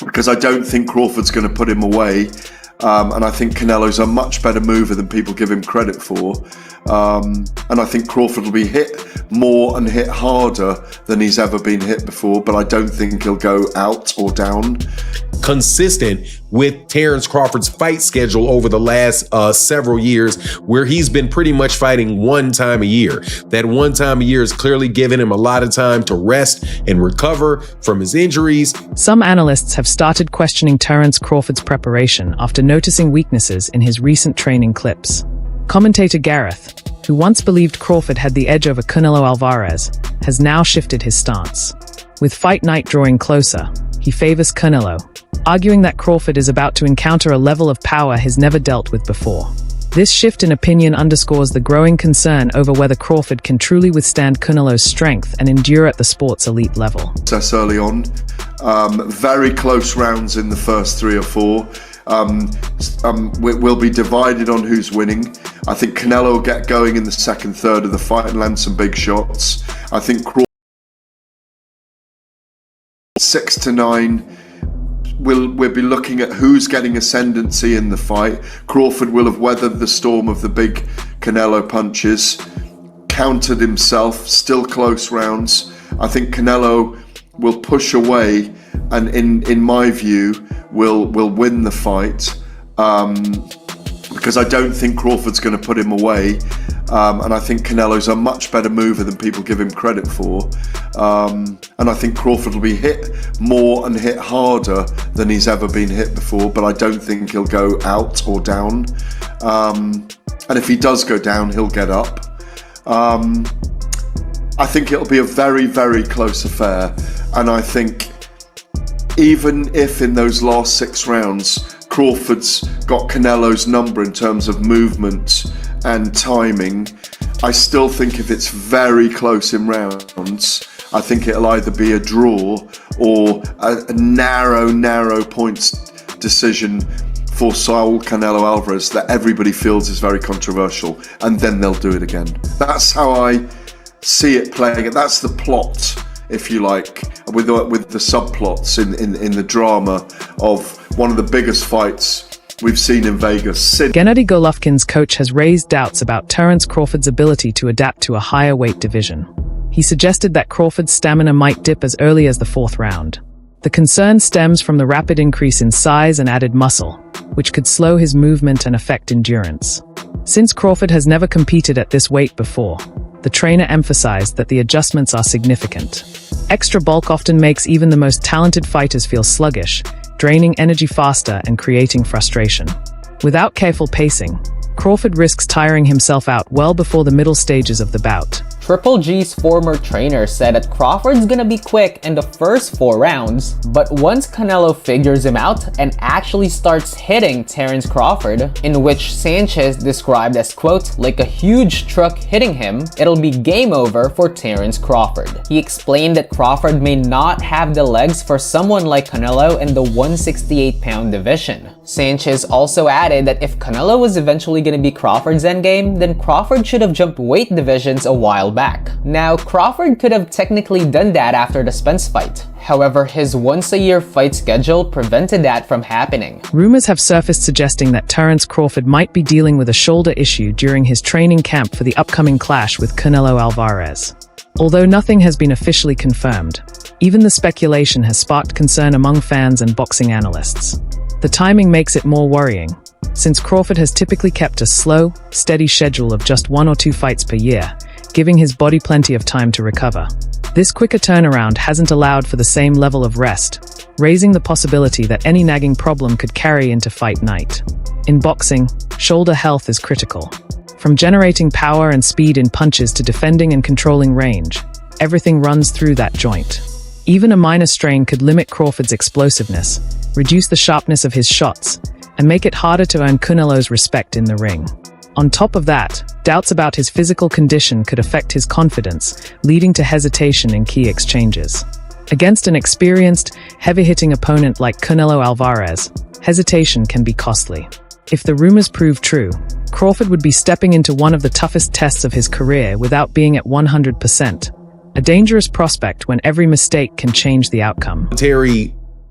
Because I don't think Crawford's going to put him away. And I think Canelo's a much better mover than people give him credit for. And I think Crawford will be hit more and hit harder than he's ever been hit before, but I don't think he'll go out or down. Consistent with Terence Crawford's fight schedule over the last several years, where he's been pretty much fighting one time a year. That one time a year is clearly giving him a lot of time to rest and recover from his injuries. Some analysts have started questioning Terence Crawford's preparation after noticing weaknesses in his recent training clips. Commentator Gareth, who once believed Crawford had the edge over Canelo Alvarez, has now shifted his stance. With fight night drawing closer, he favors Canelo, arguing that Crawford is about to encounter a level of power he's never dealt with before. This shift in opinion underscores the growing concern over whether Crawford can truly withstand Canelo's strength and endure at the sport's elite level. Early on, very close rounds in the first 3 or 4. We'll be divided on who's winning. I think Canelo will get going in the second third of the fight and land some big shots. I think Crawford 6 to 9. We'll be looking at who's getting ascendancy in the fight. Crawford will have weathered the storm of the big Canelo punches, countered himself, still close rounds. I think Canelo will push away and in my view will win the fight, because I don't think Crawford's going to put him away, and I think Canelo's a much better mover than people give him credit for, and I think Crawford will be hit more and hit harder than he's ever been hit before, but I don't think he'll go out or down, and if he does go down, he'll get up. I think it'll be a very, very close affair, and I think even if in those last 6 rounds Crawford's got Canelo's number in terms of movement and timing, I still think if it's very close in rounds, I think it'll either be a draw or a narrow points decision for Saul Canelo Alvarez that everybody feels is very controversial, and then they'll do it again. That's how I see it playing. That's the plot, if you like, with the subplots in the drama of one of the biggest fights we've seen in Vegas. Gennady Golovkin's coach has raised doubts about Terence Crawford's ability to adapt to a higher weight division. He suggested that Crawford's stamina might dip as early as the 4th round. The concern stems from the rapid increase in size and added muscle, which could slow his movement and affect endurance. Since Crawford has never competed at this weight before, the trainer emphasized that the adjustments are significant. Extra bulk often makes even the most talented fighters feel sluggish, draining energy faster and creating frustration. Without careful pacing, Crawford risks tiring himself out well before the middle stages of the bout. Triple G's former trainer said that Crawford's gonna be quick in the first 4 rounds, but once Canelo figures him out and actually starts hitting Terence Crawford, in which Sanchez described as, quote, like a huge truck hitting him, it'll be game over for Terence Crawford. He explained that Crawford may not have the legs for someone like Canelo in the 168-pound division. Sanchez also added that if Canelo was eventually gonna be Crawford's endgame, then Crawford should have jumped weight divisions a while back. Now, Crawford could have technically done that after the Spence fight. However, his once-a-year fight schedule prevented that from happening. Rumors have surfaced suggesting that Terence Crawford might be dealing with a shoulder issue during his training camp for the upcoming clash with Canelo Alvarez. Although nothing has been officially confirmed, even the speculation has sparked concern among fans and boxing analysts. The timing makes it more worrying, since Crawford has typically kept a slow, steady schedule of just 1 or 2 fights per year, giving his body plenty of time to recover. This quicker turnaround hasn't allowed for the same level of rest, raising the possibility that any nagging problem could carry into fight night. In boxing, shoulder health is critical. From generating power and speed in punches to defending and controlling range, everything runs through that joint. Even a minor strain could limit Crawford's explosiveness, reduce the sharpness of his shots, and make it harder to earn Canelo's respect in the ring. On top of that, doubts about his physical condition could affect his confidence, leading to hesitation in key exchanges. Against an experienced, heavy-hitting opponent like Canelo Alvarez, hesitation can be costly. If the rumors prove true, Crawford would be stepping into one of the toughest tests of his career without being at 100%. A dangerous prospect when every mistake can change the outcome.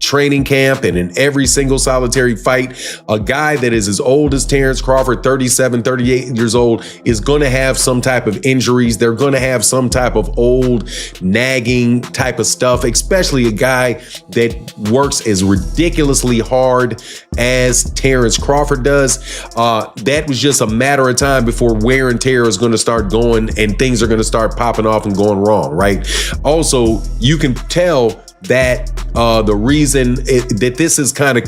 Training camp and in every single solitary fight, a guy that is as old as Terence Crawford, 37, 38 years old, is going to have some type of injuries. They're going to have some type of old nagging type of stuff, especially a guy that works as ridiculously hard as Terence Crawford does. That was just a matter of time before wear and tear is going to start going and things are going to start popping off and going wrong, right? Also, you can tell that the reason that this is kind of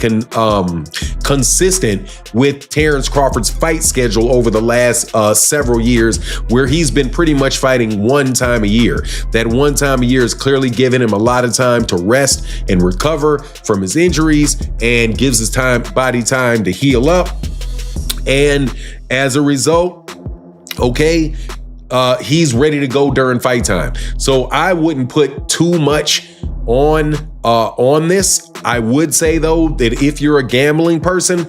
consistent with Terence Crawford's fight schedule over the last several years, where he's been pretty much fighting one time a year. That one time a year is clearly giving him a lot of time to rest and recover from his injuries and gives his body time to heal up. And as a result, he's ready to go during fight time. So I wouldn't put too much on this. I would say though that if you're a gambling person,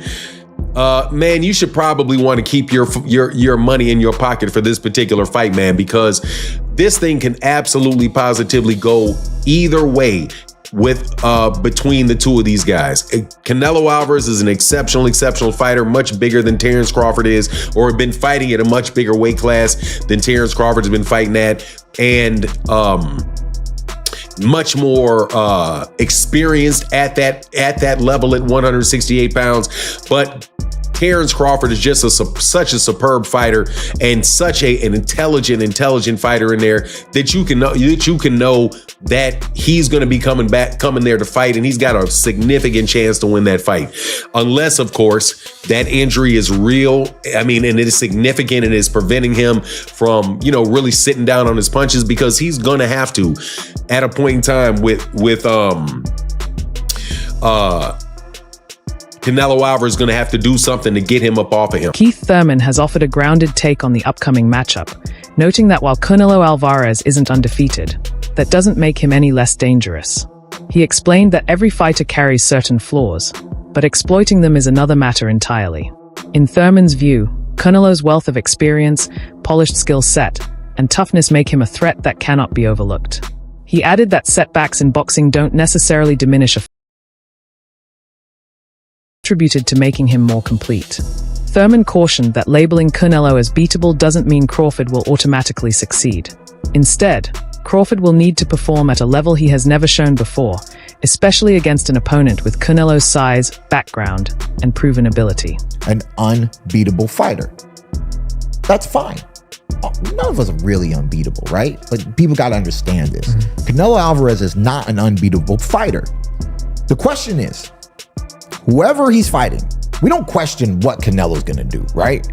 man, you should probably want to keep your money in your pocket for this particular fight, man, because this thing can absolutely positively go either way with between the two of these guys. Canelo Alvarez is an exceptional fighter, much bigger than Terence Crawford is, or been fighting at a much bigger weight class than Terence Crawford's been fighting at, and much more experienced at that level at 168 pounds. But Terence Crawford is just such a superb fighter and such an intelligent fighter in there that you can know that he's going to be coming there to fight, and he's got a significant chance to win that fight, unless of course that injury is real. I mean, and it is significant and is preventing him from really sitting down on his punches, because he's going to have to at a point in time with Canelo Alvarez is going to have to do something to get him up off of him. Keith Thurman has offered a grounded take on the upcoming matchup, noting that while Canelo Alvarez isn't undefeated, that doesn't make him any less dangerous. He explained that every fighter carries certain flaws, but exploiting them is another matter entirely. In Thurman's view, Canelo's wealth of experience, polished skill set, and toughness make him a threat that cannot be overlooked. He added that setbacks in boxing don't necessarily diminish a contributed to making him more complete. Thurman cautioned that labeling Canelo as beatable doesn't mean Crawford will automatically succeed. Instead, Crawford will need to perform at a level he has never shown before, especially against an opponent with Canelo's size, background, and proven ability. An unbeatable fighter. That's fine. None of us are really unbeatable, right? But people got to understand this. Canelo Alvarez is not an unbeatable fighter. The question is, whoever he's fighting, we don't question what Canelo's going to do, right?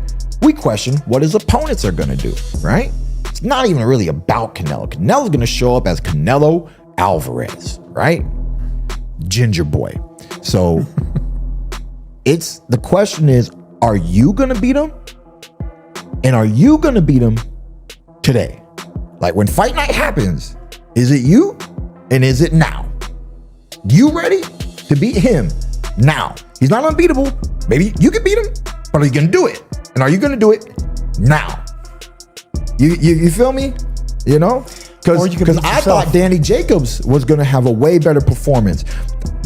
We question what his opponents are going to do, right? It's not even really about Canelo. Canelo's going to show up as Canelo Alvarez, right? Ginger boy. So the question is, are you going to beat him? And are you going to beat him today? Like when fight night happens, is it you? And is it now? You ready to beat him now? He's not unbeatable. Maybe you can beat him, but are you going to do it? And are you going to do it now? You feel me? Because I thought Danny Jacobs was going to have a way better performance.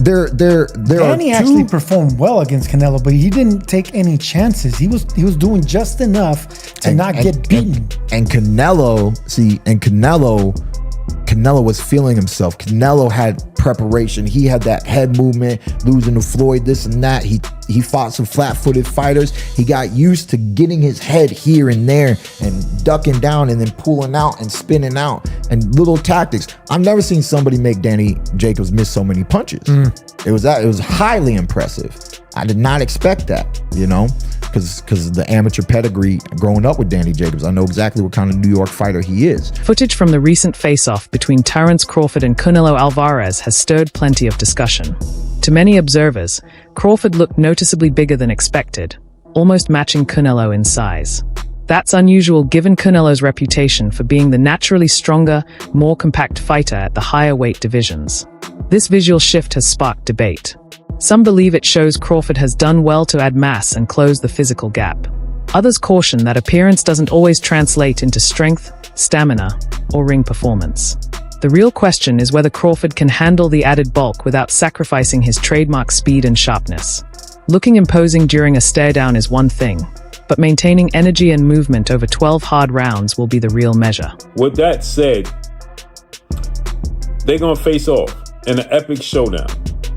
Danny actually performed well against Canelo, but he didn't take any chances. He was doing just enough to not get beaten. And Canelo was feeling himself. Canelo had preparation. He had that head movement, losing to Floyd, this and that. He fought some flat-footed fighters. He got used to getting his head here and there and ducking down and then pulling out and spinning out and little tactics. I've never seen somebody make Danny Jacobs miss so many punches. It was highly impressive. I did not expect that, because the amateur pedigree growing up with Danny Jacobs. I know exactly what kind of New York fighter he is. Footage from the recent face-off between Terence Crawford and Canelo Alvarez has stirred plenty of discussion. To many observers, Crawford looked noticeably bigger than expected, almost matching Canelo in size. That's unusual given Canelo's reputation for being the naturally stronger, more compact fighter at the higher weight divisions. This visual shift has sparked debate. Some believe it shows Crawford has done well to add mass and close the physical gap. Others caution that appearance doesn't always translate into strength, stamina, or ring performance. The real question is whether Crawford can handle the added bulk without sacrificing his trademark speed and sharpness. Looking imposing during a stare-down is one thing, but maintaining energy and movement over 12 hard rounds will be the real measure. With that said, they're going to face off in an epic showdown.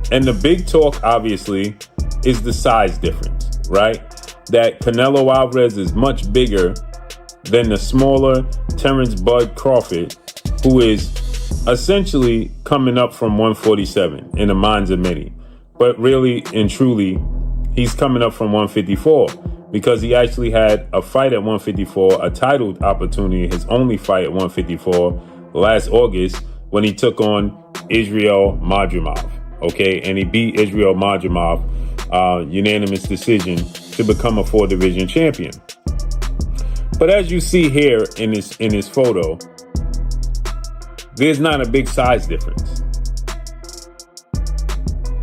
And the big talk, obviously, is the size difference, right? That Canelo Alvarez is much bigger than the smaller Terence Bud Crawford, who is essentially coming up from 147 in the minds of many. But really and truly, he's coming up from 154 because he actually had a fight at 154, a titled opportunity, his only fight at 154 last August when he took on Israel Madrimov, okay? And he beat Israel Madrimov, unanimous decision, to become a 4-division champion. But as you see here in this photo, there's not a big size difference.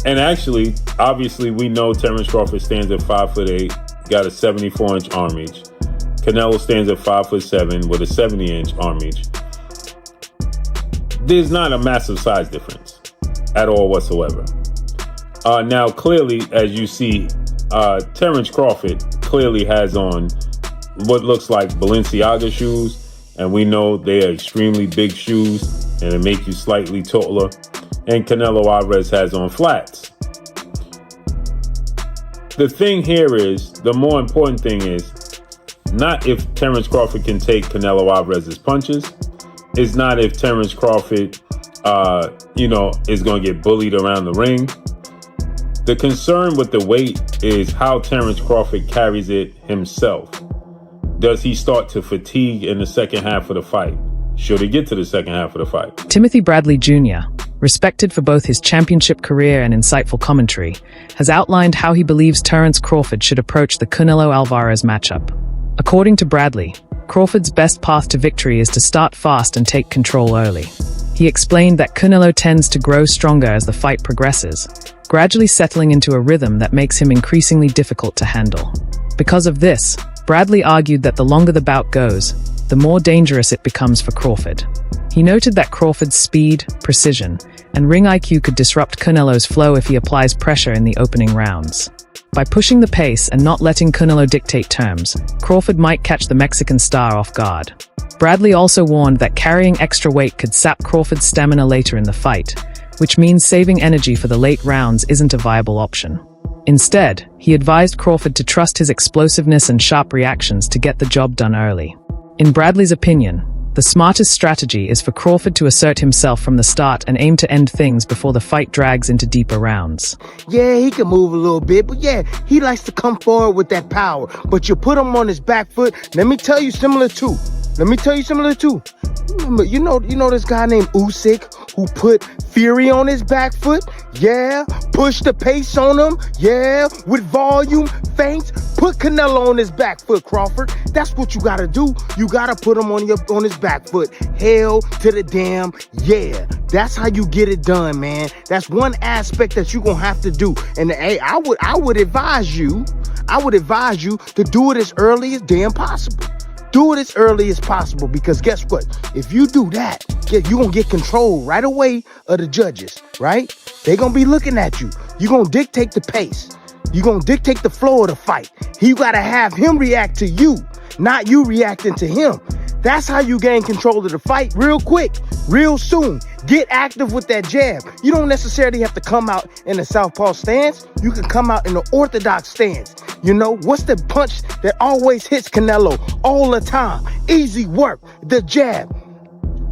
And actually, obviously, we know Terence Crawford stands at 5'8", got a 74-inch arm reach. Canelo stands at 5'7" with a 70-inch arm reach. There's not a massive size difference at all whatsoever. Now, clearly, as you see, Terence Crawford clearly has on what looks like Balenciaga shoes, and we know they are extremely big shoes, and it make you slightly taller. And Canelo Alvarez has on flats. The thing here is, the more important thing is, not if Terence Crawford can take Canelo Alvarez's punches. It's not if Terence Crawford, is going to get bullied around the ring. The concern with the weight is how Terence Crawford carries it himself. Does he start to fatigue in the second half of the fight? Should he get to the second half of the fight? Timothy Bradley Jr., respected for both his championship career and insightful commentary, has outlined how he believes Terence Crawford should approach the Canelo Alvarez matchup. According to Bradley, Crawford's best path to victory is to start fast and take control early. He explained that Canelo tends to grow stronger as the fight progresses, gradually settling into a rhythm that makes him increasingly difficult to handle. Because of this, Bradley argued that the longer the bout goes, the more dangerous it becomes for Crawford. He noted that Crawford's speed, precision, and ring IQ could disrupt Canelo's flow if he applies pressure in the opening rounds. By pushing the pace and not letting Canelo dictate terms, Crawford might catch the Mexican star off guard. Bradley also warned that carrying extra weight could sap Crawford's stamina later in the fight, which means saving energy for the late rounds isn't a viable option. Instead, he advised Crawford to trust his explosiveness and sharp reactions to get the job done early. In Bradley's opinion, the smartest strategy is for Crawford to assert himself from the start and aim to end things before the fight drags into deeper rounds. Yeah, he can move a little bit, but yeah, he likes to come forward with that power. But you put him on his back foot, let me tell you similar too. You know this guy named Usyk who put Fury on his back foot? Yeah, push the pace on him. Yeah, with volume, feints, put Canelo on his back foot, Crawford. That's what you gotta do. You gotta put him on his back foot. Hell to the damn yeah. That's how you get it done, man. That's one aspect that you're gonna have to do. And hey, I would advise you to do it as early as damn possible. Do it as early as possible, because guess what? If you do that, you're going to get control right away of the judges, right? They're going to be looking at you. You're going to dictate the pace. You're going to dictate the flow of the fight. You got to have him react to you, not you reacting to him. That's how you gain control of the fight real quick, real soon. Get active with that jab. You don't necessarily have to come out in a southpaw stance. You can come out in the orthodox stance. You know, what's the punch that always hits Canelo all the time? Easy work, the jab.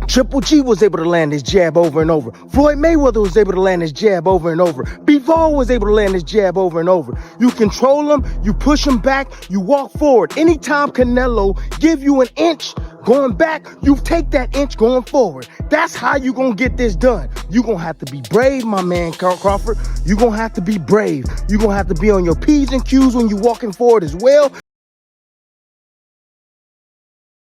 Triple G was able to land his jab over and over. Floyd Mayweather was able to land his jab over and over. Bivol was able to land his jab over and over. You control him, you push him back, you walk forward. Anytime Canelo give you an inch going back, you take that inch going forward. That's how you gonna get this done. You gonna have to be brave, my man, Crawford. You gonna have to be brave. You gonna have to be on your P's and Q's when you walking forward as well.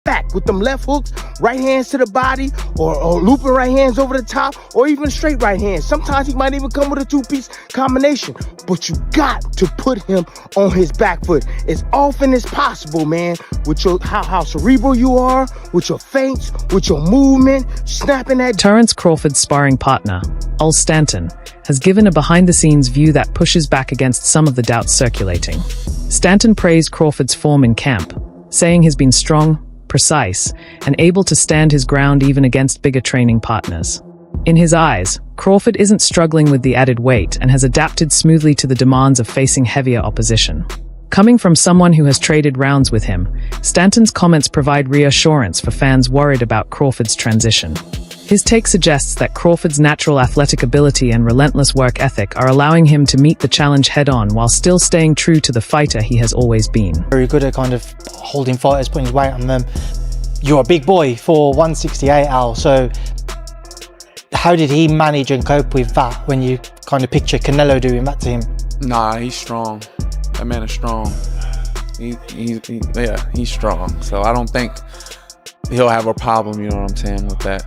Back. with them left hooks, right hands to the body, or looping right hands over the top, or even straight right hands. Sometimes he might even come with a two-piece combination. But you got to put him on his back foot as often as possible, man. With your how cerebral you are, with your feints, with your movement, snapping that. Terence Crawford's sparring partner, Ol Stanton, has given a behind-the-scenes view that pushes back against some of the doubts circulating. Stanton praised Crawford's form in camp, saying he's been strong, precise, and able to stand his ground even against bigger training partners. In his eyes, Crawford isn't struggling with the added weight and has adapted smoothly to the demands of facing heavier opposition. Coming from someone who has traded rounds with him, Stanton's comments provide reassurance for fans worried about Crawford's transition. His take suggests that Crawford's natural athletic ability and relentless work ethic are allowing him to meet the challenge head-on while still staying true to the fighter he has always been. Very good at kind of holding fighters, putting his weight on them. You're a big boy for 168, Al, so how did he manage and cope with that when you kind of picture Canelo doing that to him? Nah, he's strong. That man is strong. He's strong. So I don't think he'll have a problem, you know what I'm saying, with that.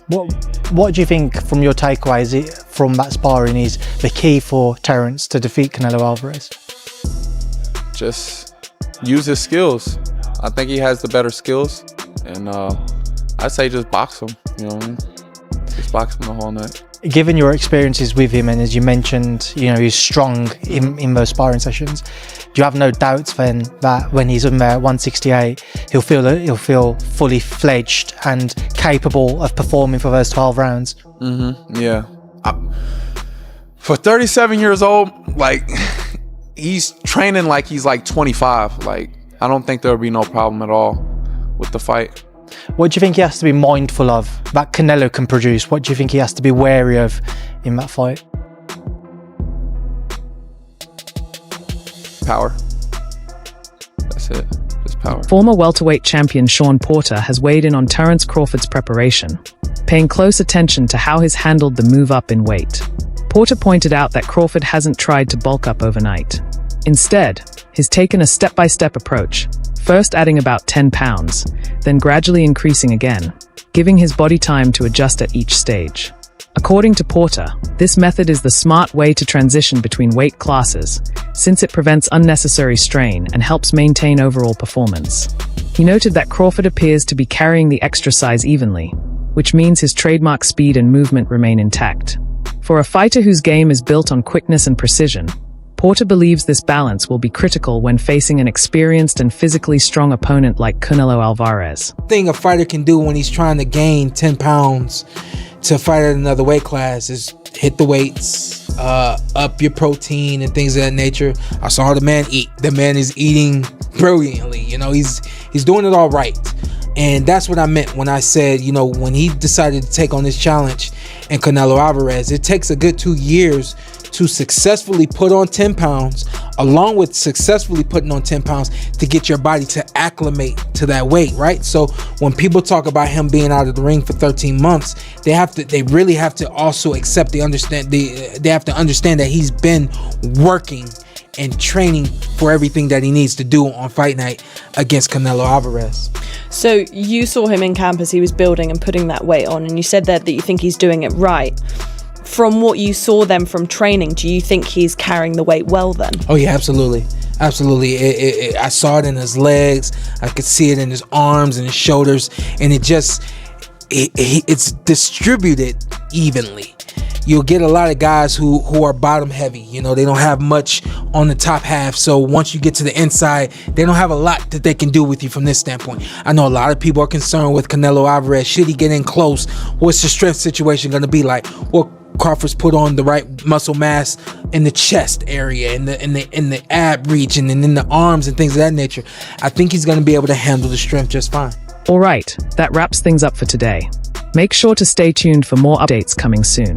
What do you think from your takeaways from that sparring is the key for Terence to defeat Canelo Alvarez? Just use his skills. I think he has the better skills. And I'd say just box him, you know what I mean? Just box him the whole night. Given your experiences with him, and as you mentioned, you know, he's strong in those sparring sessions, do you have no doubts then that when he's in there at 168, he'll feel fully fledged and capable of performing for those 12 rounds? Mm-hmm. Yeah. For 37 years old, like, he's training like he's like 25. Like, I don't think there'll be no problem at all with the fight. What do you think he has to be mindful of that Canelo can produce? What do you think he has to be wary of in that fight? Power. That's it. Just power. Former welterweight champion Sean Porter has weighed in on Terence Crawford's preparation, paying close attention to how he's handled the move up in weight. Porter pointed out that Crawford hasn't tried to bulk up overnight. Instead, he's taken a step-by-step approach, first adding about 10 pounds, then gradually increasing again, giving his body time to adjust at each stage. According to Porter, this method is the smart way to transition between weight classes, since it prevents unnecessary strain and helps maintain overall performance. He noted that Crawford appears to be carrying the extra size evenly, which means his trademark speed and movement remain intact. For a fighter whose game is built on quickness and precision, Porter believes this balance will be critical when facing an experienced and physically strong opponent like Canelo Alvarez. The thing a fighter can do when he's trying to gain 10 pounds to fight at another weight class is hit the weights, up your protein and things of that nature. I saw the man eat. The man is eating brilliantly. You know, he's doing it all right. And that's what I meant when I said, you know, when he decided to take on this challenge and Canelo Alvarez, it takes a good 2 years to successfully put on 10 pounds, along with successfully putting on 10 pounds to get your body to acclimate to that weight, right? So when people talk about him being out of the ring for 13 months, they really have to also accept they have to understand that he's been working and training for everything that he needs to do on fight night against Canelo Alvarez. So you saw him in camp as he was building and putting that weight on, and you said that you think he's doing it right. From what you saw then from training, do you think he's carrying the weight well then? Oh yeah, absolutely. Absolutely. I saw it in his legs. I could see it in his arms and his shoulders, and it's distributed evenly. You'll get a lot of guys who are bottom heavy. You know, they don't have much on the top half. So once you get to the inside, they don't have a lot that they can do with you from this standpoint. I know a lot of people are concerned with Canelo Alvarez. Should he get in close? What's the strength situation going to be like? Well, Crawford's put on the right muscle mass in the chest area, in the ab region, and in the arms and things of that nature. I think he's going to be able to handle the strength just fine. All right, that wraps things up for today. Make sure to stay tuned for more updates coming soon.